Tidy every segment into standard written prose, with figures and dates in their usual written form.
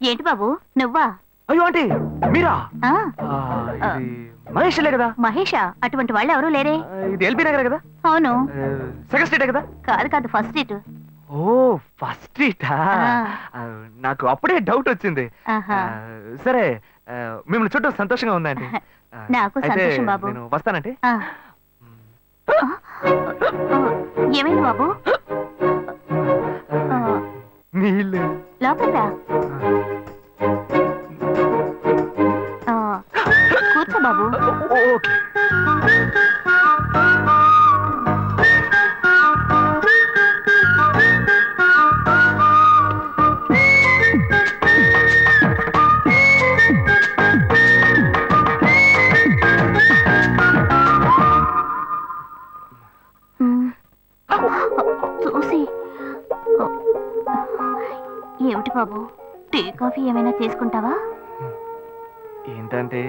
ఏంటి బాబు నువ్వా? అయ్యో ఆంటీ మీరా? ఆ, ఇది మహేష్లే కదా? మహేషా? అటువంటి వాళ్ళు ఎవరూ లేరే. ఇది ఎల్బీ నగర్ కదా? అవును. సెకండ్ స్ట్రీటే కదా? కాదు కాదు, ఫస్ట్ సీటు. ఓ ఫస్ట్ స్ట్రీటా? నాకు అప్పుడే డౌట్ వచ్చింది. సరే మిమ్మల్ని చుట్టూ సంతోషంగా ఉందండి. నాకు సంతోషం బాబు. నేను వస్తానంటే. ఏమైంది బాబు? నీళ్ళు లోపలికి రా. కూర్చో బాబు. ఓకే. చూసి ఏమిటి బాబు, టీ కాఫీ ఏమైనా తీసుకుంటావా? ఏంటంటే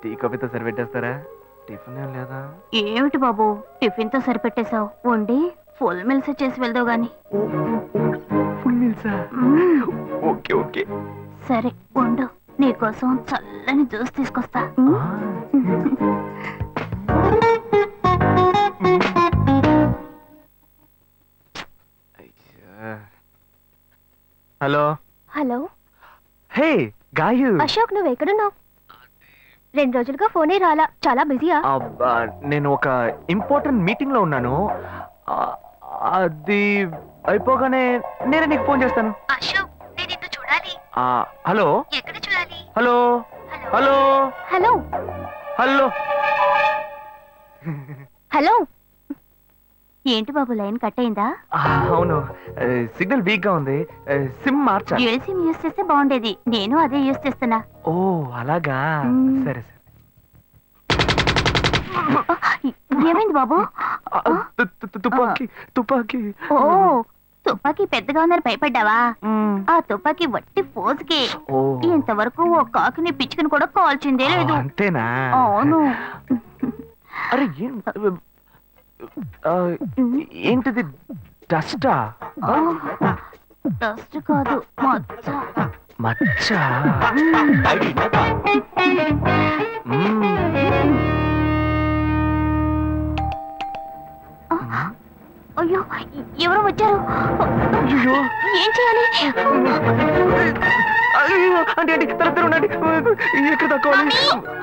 టీ కాఫీతో సరిపెట్టేస్తారా? టిఫిన్ ఏం లేదా? ఏమిటి బాబు టిఫిన్ తో సరిపెట్టేశావు? వండి ఫుల్ మిల్స్ చేసి వెళ్దావు గాని. ఫుల్ మీల్సా? Okay okay. సరే వండు, నీకోసం చల్లని జ్యూస్ తీసుకొస్తా. Hello hello. హే గాయు. అశోక్ నువ్వు ఎక్కడున్నావు? 2 రోజులుగా ఫోనే రాలా, చాలా బిజీయా? నేను ఒక ఇంపార్టెంట్ మీటింగ్ లో ఉన్నాను. అది అయిపోగానే నేనే నీకు ఫోన్ చేస్తాను. అశోక్ నేను నిన్ను చూడాలి. హలో. ఎక్కడ చూడాలి? Hello hello hello hello hello. ఏంటి బాబు లైన్ కట్ అయిందా? అవును, సిగ్నల్ వీక్ గా ఉంది. సిమ్ మార్చా. డ్యూయల్ సిమ్ యూస్ చేస్తే బాగుండేది, నేను అదే యూస్ చేస్తున్నా. ఓ అలాగా. సరే సరే. ఏమైంది బాబు? తుపాకీ తుపాకీ. ఓ తుపాకీ పెద్దగా ఉందని భయపడ్డావా? ఆ తుపాకీ వట్టి ఫోజుకే. ఇంతవరకు ఓ కాకిని పిచ్చుకుని కూడా కాల్చిందే లేదు. అంతేనా? అవును. అరే ఏంటిది? డస్టా? డస్ట్ కాదు, మచ్చ. మచ్చ? అయ్యో ఎవరో వచ్చారు. ఏం చేయాలి? అంటే ఎక్కడ తక్కువాలి?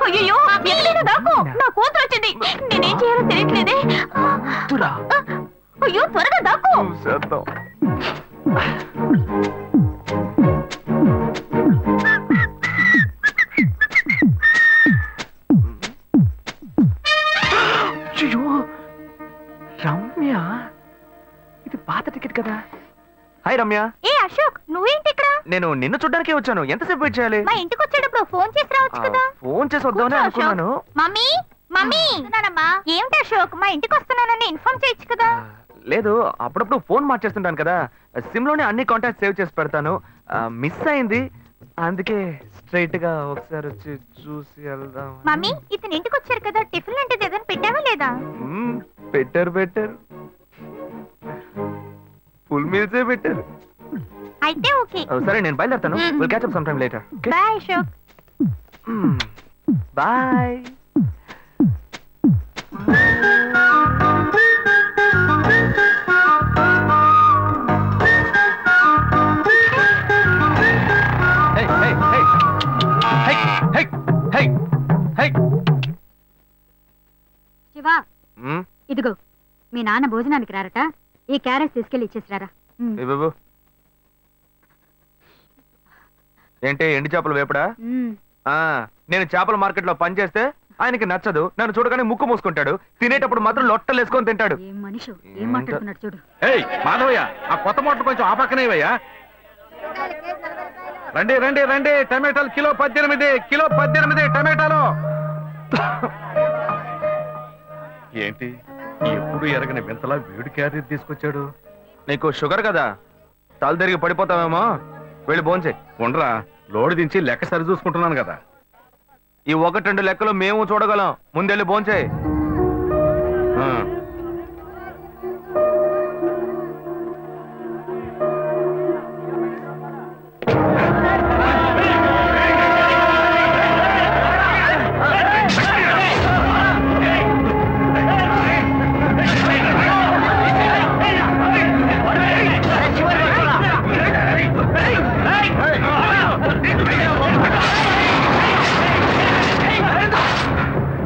అయ్యో ఎక్కడైనా దాక్కో, నా కూతురు వచ్చింది. నేనేం చేయాలో తెలియట్లేదే. అయ్యో త్వరగా దాక్కో. రమ్య, ఇది పాత టికెట్ కదా? హాయ్ రమ్య. ఏ అశోక్ నువ్వేంటి ఇక్కడ? నేను నిన్ను చూడ్డానికే వచ్చాను. ఎంతసేపు వెయిట్ చేయాలి? మా ఇంటికి వచ్చేటప్పుడు ఫోన్ చేసి రావచ్చు కదా. ఫోన్ చేసి వద్దామని అనుకున్నాను. మమ్మీ మమ్మీ ఏమిటి అశోక్ మా ఇంటికి వస్తున్నానని ఇన్ఫార్మ్ చేయొచ్చు కదా. లేదు, అప్పుడప్పుడు ఫోన్ మార్చేస్తుంటాను కదా, సిమ్ లోనే అన్ని కాంటాక్ట్ సేవ్ చేసి పెడతాను. మిస్ అయింది, అందుకే స్ట్రైట్ గా ఒకసారి వచ్చి చూసి వెళ్దాం. మమ్మీ ఇతను ఇంటికి వచ్చారు కదా, టిఫిన్ లాంటిది ఏదైనా పెట్టావా లేదా? బెటర్ ఫుల్ మీల్సే బెటర్. అయితే ఓకే. సరే నేను బయలుదేరుతాను. Will catch up some time later. Bye Ashok. Bye. Shiva ఇదిగో మీ నాన్న భోజనానికి రారట, ఈ క్యారెట్ తీసుకెళ్లి ఇచ్చేసిరారా. ఏంటి ఎండి చేపలు వేపడా? నేను చేపల మార్కెట్ లో పని చేస్తే ఆయనకి నచ్చదు, నన్ను చూడగానే ముక్కు మూసుకుంటాడు, తినేటప్పుడు మాత్రం లొట్టలు వేసుకొని తింటాడు. ఏం మాట్లాడుతున్నాడు చూడు. మాధవయ్య, ఆ కొత్త మోటార్ కొంచెం ఆ పక్కనేవయ్యా. రండి రండి రండి, టమాటాలు కిలో 18 టమాటాలు. ఏంటి ఎప్పుడు ఎరగని వింతలా వేడి క్యారెట్ తీసుకొచ్చాడు? నీకు షుగర్ కదా, తల తిరిగి పడిపోతావేమో. వెళ్ళి భోంచే. ఉండరా, లోడు దించి లెక్క సరి చూసుకుంటున్నాను కదా. ఈ 1-2 లెక్కలు మేము చూడగలం, ముందెళ్ళి భోంచే.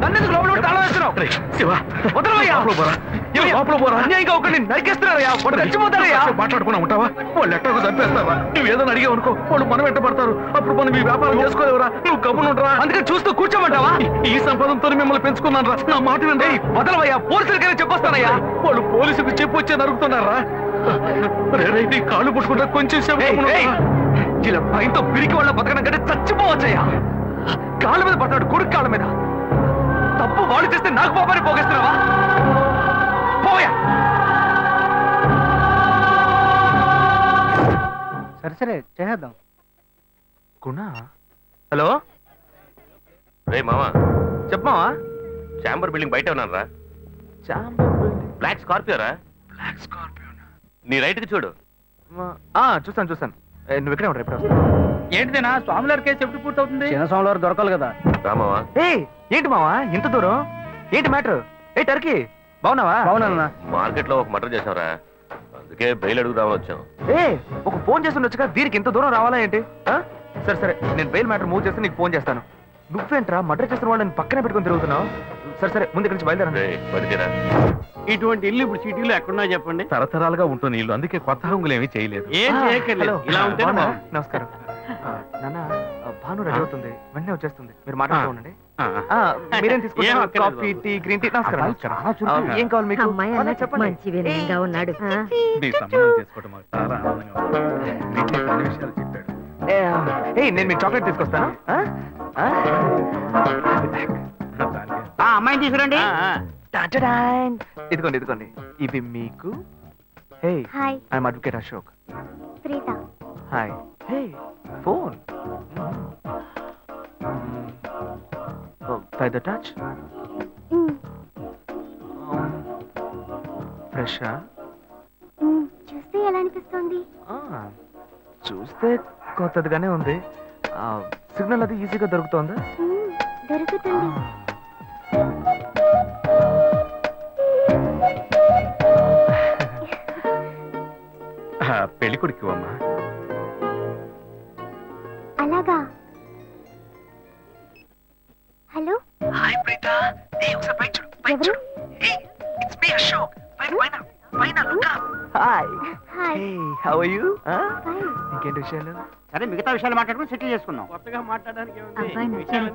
నన్నెందుకు లోపల పెట్టి తాళం వేస్తున్నావు? శివ, వదలవయ్యా. లోపల పోరా. అన్యాయంగా ఒకరిని నరికేస్తున్నారయ్యా. వాడు చచ్చిపోతారయ్యా. మాట్లాడుకున్నా ఉంటావా? వాళ్ళు ఎట్టకు చంపేస్తావా? నువ్వు ఏదో అడిగావు అనుకో, వాళ్ళు మనం వెంట పడతారు. అప్పుడు మనం ఈ వ్యాపారం చేసుకోలేవురా. నువ్వు కబునుంటరా. అందుకని చూస్తూ కూర్చోమంటావా? ఈ సంపదంతో మిమ్మల్ని పెంచుకున్నాను రా. నా మాట వినండి. వదలవయ్యా. పోలీసులకైనా చెప్పొస్తానయ్యా. వాళ్ళు పోలీసులకు చెప్పొచ్చే నరుగుతున్నారా? నీ కాళ్ళు పుట్టుకుంటా కొంచెం సేపు ఇలా భయంతో పిరికి వాళ్ళ బతకడం కంటే చచ్చిపోవచ్చయ్యా. కాళ్ళ మీద పడ్డాడు, కొడుకు కాళ్ళ మీద. తప్పు వాళ్ళు చేస్తే నాకు పాపాన్ని పోగేస్తున్నావా? పోయా. సరే చేద్దాం. గుణ, హలో. రే మామా, చెప్పమావా. చాంబర్ బిల్డింగ్ బయట ఉన్నాను రా. బ్లాక్ స్కార్పియో రా. Black Scorpio. నీ రైట్ కి చూడు. చూస్తాను. నువ్వు ఇక్కడే ఉంటావు. ఎప్పుడు ఏంటిదేనా స్వామివారి కేసు ఎప్పుడు పూర్తవుతుంది? చిన్న స్వామివారు దొరకాలి కదా. రా మావా. ఏంటి మావా ఇంత దూరం? ఏంటి మ్యాటర్? టర్కీ బాగున్నావా? బాగున్నా. మార్కెట్ లో ఒక మర్డర్ చేసావురా, అందుకే బెయిల్ అడుగుదామని వచ్చాం. ఒక ఫోన్ చేసి ఉండొచ్చుగా, దీనికి ఇంత దూరం రావాలా ఏంటి? సరే నేను బెయిల్ మ్యాటర్ మూవ్ చేస్తే నీకు ఫోన్ చేస్తాను. నువ్వేంట్రా మర్డర్ చేసిన వాళ్ళని పక్కనే పెట్టుకుని తిరుగుతున్నావు? సరే ముందు ఇక్కడి నుంచి బయలుదేరండి. బయలుదేరా. ఇటువంటి ఇల్లు ఇప్పుడు సిటీలో ఎక్కడున్నా చెప్పండి. తరతరాలుగా ఉంటుంది ఇల్లు, అందుకే కొత్త హంగులు ఏమీ చేయలేదు. ఏం చేయక్కర్లేదు. ఇలా ఉంటే నమస్కారం నాన్న. భాను రెడీ అవుతుంది, వెంటనే వచ్చేస్తుంది. మీరు మాట్లాడుతూ ఉండండి. మీరేం తీసుకుంటారు? Coffee, tea, green tea? నమస్కారం. ఏం కావాలి మీకు? అమ్మాయి అన్నట్టు మంచి వినయంగా ఉన్నాడు. మీ సంబంధం చేసుకోవడం మాకు చాలా ఆనందంగా ఉంది. నీతో కొన్ని విషయాలు చెప్పాడు. నేను మీకు చాక్లెట్ తీసుకొస్తాను. అమ్మాయిని తీసుకురండి. ఇదిగోండి ఇవి మీకు. Hey, hi, I'm advocate Ashok. Preetha. Hi. Hey, phone. By the touch. ఫ్రెషా? చూస్తే ఎలా అనిపిస్తుంది? చూస్తే కొత్తదిగానే ఉంది. సిగ్నల్ అది ఈజీగా దొరుకుతోందా? దొరుకుతుంది. పెళ్లి కొడుకు అమ్మా. అలాగా. Hello, hi Preetha. ఒకసారి పైకి చూడు. ఎవరు? It's me Ashok. పైన look up. Hi. Hi. How are you? Fine. ఇంకేంటి విషయాలు? సరే మిగతా విషయాలు మాట్లాడుకుని సెటిల్ చేసుకుందాం. కొత్తగా మాట్లాడడానికి అబ్బాయి నచ్చాడా?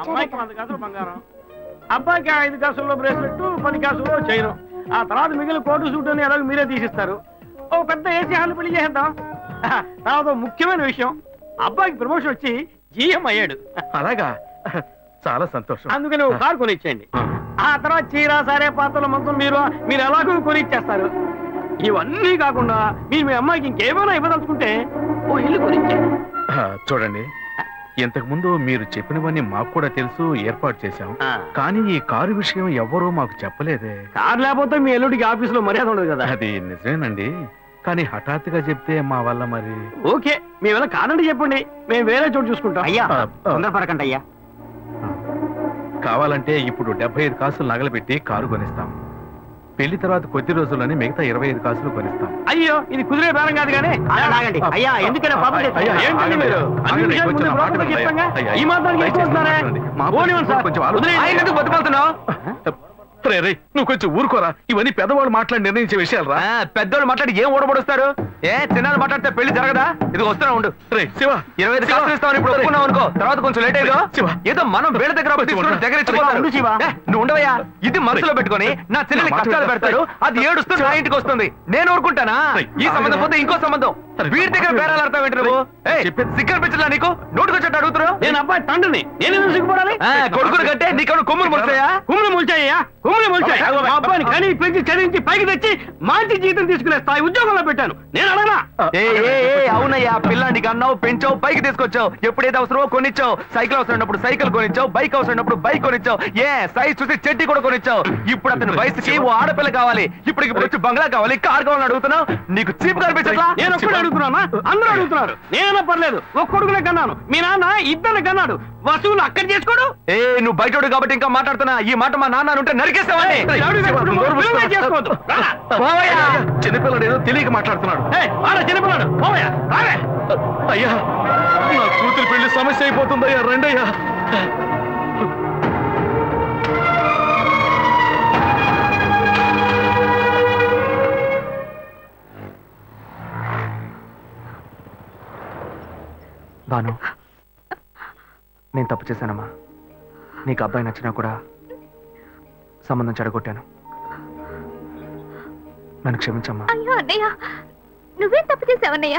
అమ్మాయికి 100 కాసులు బంగారం, అబ్బాయికి 5 కాసుల్లో బ్రేస్లెట్, 10 కాసుల్లో చైన్. ఆ తర్వాత మిగిలిన కోటు సూట్ అని ఎలాగో మీరే తీసిస్తారు. ఓ పెద్ద ఏసీ హాల్ పెళ్లి చేద్దాం. తర్వాత ముఖ్యమైన విషయం, అబ్బాయికి ప్రమోషన్ వచ్చి జీఎం అయ్యాడు. అలాగా, చాలా సంతోషం. అందుకని ఒక కారు కొనిచ్చేయండి. ఆ తర్వాత చీర, సారే, పాత్రల మొత్తం మీరు ఎలాగో కొనిచ్చేస్తారు. ఇవన్నీ కాకుండా మీరు మీ అమ్మాయికి ఇంకేమైనా ఇవ్వదలుచుకుంటే ఓ ఇల్లు కొనిచ్చేయండి. చూడండి, ఇంతకు ముందు మీరు చెప్పినవన్నీ మాకు కూడా తెలుసు, ఏర్పాటు చేశాం. కానీ ఈ కారు విషయం ఎవ్వరూ మాకు చెప్పలేదే. కారు లేకపోతే మీ ఎల్లుడికి ఆఫీసులో మర్యాద ఉండదు కదా. అది నిజమేనండి, కానీ హఠాత్తుగా చెప్తే మా వల్ల మరి. ఓకే, మీ వల్ల కాదండి చెప్పండి, మేము వేరే చోటు చూసుకుంటాం. అయ్యా తొందరపడకండి అయ్యా. కావాలంటే ఇప్పుడు 75 కాసులు నగలబెట్టి కారు కొనిస్తాం. పెళ్లి తర్వాత కొద్ది రోజుల్లోనే మిగతా 25 కాసులు కొనిస్తాం. అయ్యో, ఇది కుదిరే బేరం కాదు కానీ. అయ్యా ఎందుకైనా పాపం చేస్తారు? ఏంటండి మీరు? అన్ని విషయాలు ముందు బ్రోకర్తో చెప్పంగా ఈ మాత్రానికి ఎక్కువ వస్తున్నారే? పోనివ్వండి సార్. కొంచెం బతుకుతున్నావు. నువ్వు కొంచెం ఊరుకోరా. ఇవన్నీ పెద్దవాళ్ళు మాట్లాడి నిర్ణయించే విషయాలు రా. పెద్దవాళ్ళు మాట్లాడి ఏం ఓడబడుస్తారు? చిన్నలు మాట్లాడితే పెళ్లి జరగదా? ఇది వస్తున్నా ఉండు. శివ, 25 కాసులు ఇస్తామని ఇప్పుడు ఒప్పుకున్నావు అనుకో, తర్వాత కొంచెం లేట్ అయ్యో. ఏదో మనం వేళ దగ్గర నువ్వు ఉండవయ్యా. ఇది మనసులో పెట్టుకొని నా చెల్లెలు కష్టాలు పెడతారు, అది ఏడుస్తూ నా ఇంటికి వస్తుంది. నేను ఊరుకుంటానా? ఈ సంబంధం పోతే ఇంకో సంబంధం. వీడి దగ్గర బేరాలు ఆడతావు ఏంటి నువ్వు? సిగ్గర్ పిచ్చలా నీకు? నోటుకొచ్చేట్టు అడుగుతున్నావు. నేను అబ్బాయి తండ్రిని, నేను సిగ్గుపడాలి? కొడుకులు కంటే నీకు కొమ్ములు ముడతాయా? కుమ్ములు ముల్చాయ్యా, కుమ్ములు ముల్చాయి. మా అబ్బాయిని కనీ పెంచి చదివించి పైకి తెచ్చి మంచి జీతం తీసుకునే స్థాయి ఉద్యోగంలో పెట్టాను. నేను అడగనా? అవునయ్యా, పిల్లానికి అన్నావు, పెంచావు, పైకి తీసుకొచ్చావు. ఎప్పుడైతే అవసరమో కొనిచ్చావు. సైకిల్ అవసరమైనప్పుడు సైకిల్ కొనిచ్చావు, బైక్ అవసరమైనప్పుడు బైక్ కొనిచ్చావు. సైజ్ చూసి చెట్టి కూడా కొనిచ్చావు. ఇప్పుడు అతని వయసుకి ఓ ఆడపిల్ల కావాలి, ఇప్పుడు వచ్చి బంగ్లా కావాలి, కార్ కావాలని అడుగుతున్నావు. నీకు చీప్ కనిపించట్లా? నేను ఒక్కడే అడుగుతున్నా, అందరూ అడుగుతున్నారు. నేనైనా పర్లేదు, ఒక్క కొడుకునే కన్నాను, మీ నాన్న 2 కన్నాడు. వసూలు అక్కడ చేసుకోడు. నువ్వు బయటోడు కాబట్టి ఇంకా మాట్లాడుతున్నా. ఈ మాట మా నాన్న ఉంటే నరికేస్తావని. చిన్నపిల్లడు ఏదో తెలియక మాట్లాడుతున్నాడు. చిన్నపిల్లడు అయ్యా, పెళ్లి సమస్య అయిపోతుందయ్యా, రండయ్యా. భాను, నేను తప్పు చేశానమ్మా. నీకు అబ్బాయి నచ్చినా కూడా సంబంధం చెడగొట్టాను. నన్ను క్షమించమ్మా. అయ్యో అన్నయ్య, నువ్వేం తప్పు చేసావన్నయ్య?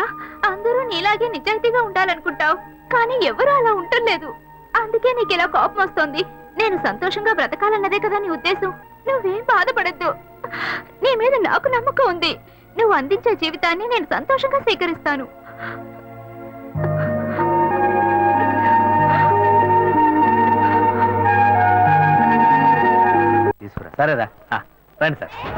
అందరూ నీలాగే నిజాయితీగా ఉండాలనుకుంటావు, కానీ ఎవరు అలా ఉండలేదు. అందుకే నీకు ఇలా కోపం వస్తుంది. నేను సంతోషంగా బ్రతకాలన్నదే కదా నీ ఉద్దేశం. నువ్వేం బాధపడద్దు. నీ మీద నాకు నమ్మకం ఉంది. నువ్వు అందించే జీవితాన్ని నేను సంతోషంగా స్వీకరిస్తాను. సరేరా రండి సార్.